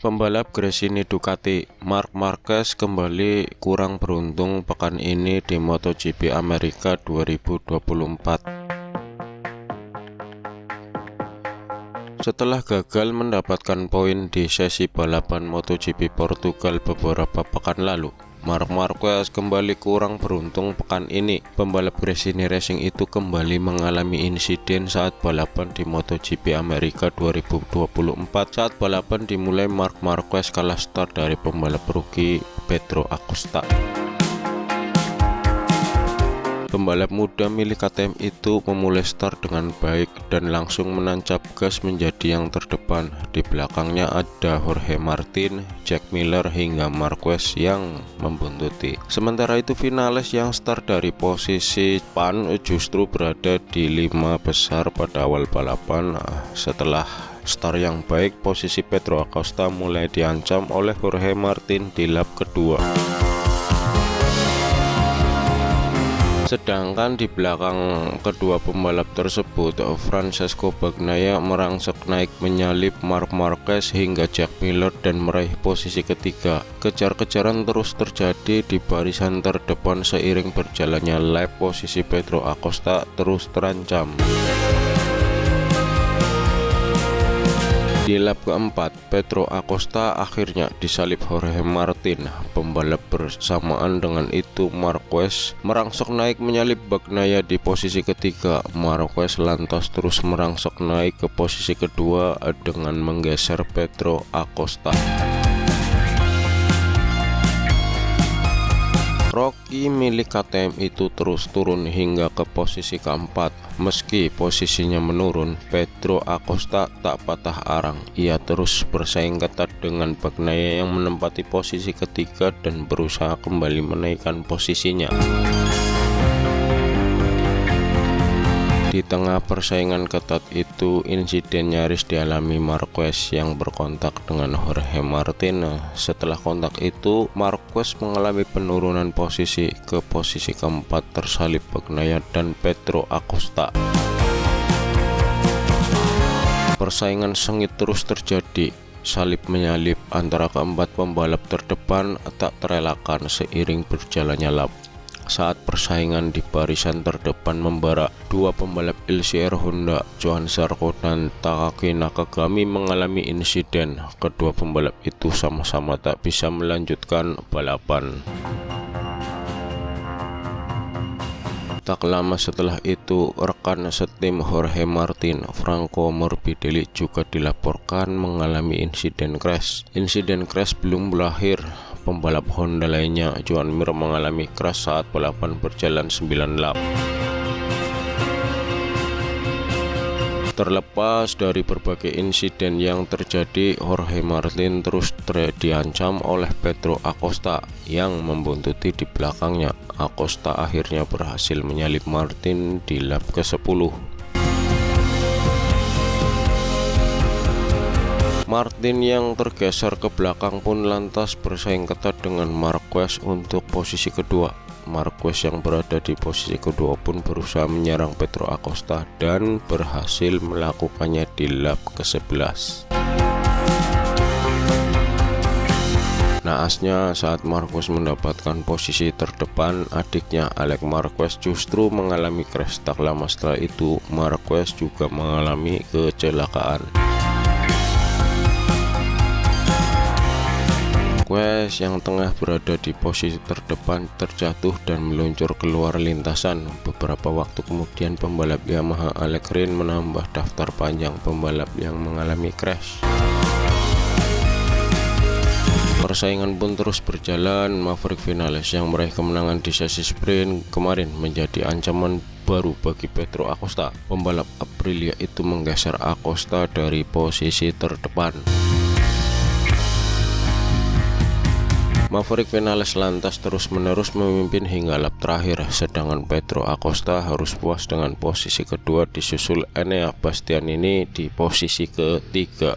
Pembalap Gresini Ducati, Marc Marquez kembali kurang beruntung pekan ini di MotoGP Amerika 2024. Setelah gagal mendapatkan poin di sesi balapan MotoGP Portugal beberapa pekan lalu, Marc Marquez kembali kurang beruntung pekan ini. Pembalap Gresini Racing itu kembali mengalami insiden saat balapan di MotoGP Amerika 2024. Saat balapan dimulai, Marc Marquez kalah start dari pembalap rookie Pedro Acosta. Pembalap muda milik KTM itu memulai start dengan baik dan langsung menancap gas menjadi yang terdepan. Di belakangnya ada Jorge Martin, Jack Miller hingga Marquez yang membuntuti. Sementara itu finalis yang start dari posisi depan justru berada di 5 besar pada awal balapan. Setelah start yang baik, posisi Pedro Acosta mulai diancam oleh Jorge Martin di lap kedua. Sedangkan di belakang kedua pembalap tersebut, Francesco Bagnaia merangsek naik menyalip Marc Marquez hingga Jack Miller dan meraih posisi ketiga. Kejar-kejaran terus terjadi di barisan terdepan seiring berjalannya lap. Posisi Pedro Acosta terus terancam. Di lap keempat, Pedro Acosta akhirnya disalip Jorge Martin. Pembalap bersamaan dengan itu, Marquez merangsek naik menyalip Bagnaia di posisi ketiga. Marquez lantas terus merangsek naik ke posisi kedua dengan menggeser Pedro Acosta. Rocky milik KTM itu terus turun hingga ke posisi keempat. Meski posisinya menurun, Pedro Acosta tak patah arang. Ia terus bersaing ketat dengan Bagnaia yang menempati posisi ketiga dan berusaha kembali menaikkan posisinya. Di tengah persaingan ketat itu, insiden nyaris dialami Marquez yang berkontak dengan Jorge Martin. Setelah kontak itu, Marquez mengalami penurunan posisi ke posisi keempat, tersalip Bagnaia dan Pedro Acosta. Persaingan sengit terus terjadi. Salip menyalip antara keempat pembalap terdepan tak terelakkan seiring berjalannya lap. Saat persaingan di barisan terdepan membara, dua pembalap LCR Honda, Johan Zarco dan Takaki Nakagami mengalami insiden. Kedua pembalap itu sama-sama tak bisa melanjutkan balapan. Tak lama setelah itu, rekan setim Jorge Martin, Franco Morbidelli, juga dilaporkan mengalami insiden crash. Insiden crash belum berakhir. Pembalap Honda lainnya, Joan Mir, mengalami crash saat balapan berjalan 9 lap. Terlepas dari berbagai insiden yang terjadi, Jorge Martin terus diancam oleh Pedro Acosta yang membuntuti di belakangnya. Acosta akhirnya berhasil menyalip Martin di lap ke-10. Martin yang tergeser ke belakang pun lantas bersaing ketat dengan Marquez untuk posisi kedua. Marquez yang berada di posisi kedua pun berusaha menyerang Pedro Acosta dan berhasil melakukannya di lap ke-11. Naasnya, saat Marquez mendapatkan posisi terdepan, adiknya Alex Marquez justru mengalami crash. Tak lama setelah itu, Marquez juga mengalami kecelakaan. Marquez yang tengah berada di posisi terdepan terjatuh dan meluncur keluar lintasan. Beberapa waktu kemudian, pembalap Yamaha Alex Rins menambah daftar panjang pembalap yang mengalami crash. Persaingan pun terus berjalan. Maverick Vinales yang meraih kemenangan di sesi sprint kemarin menjadi ancaman baru bagi Pedro Acosta. Pembalap Aprilia itu menggeser Acosta dari posisi terdepan. Maverick Vinales lantas terus-menerus memimpin hingga lap terakhir, sedangkan Pedro Acosta harus puas dengan posisi kedua disusul Enea Bastianini di posisi ketiga.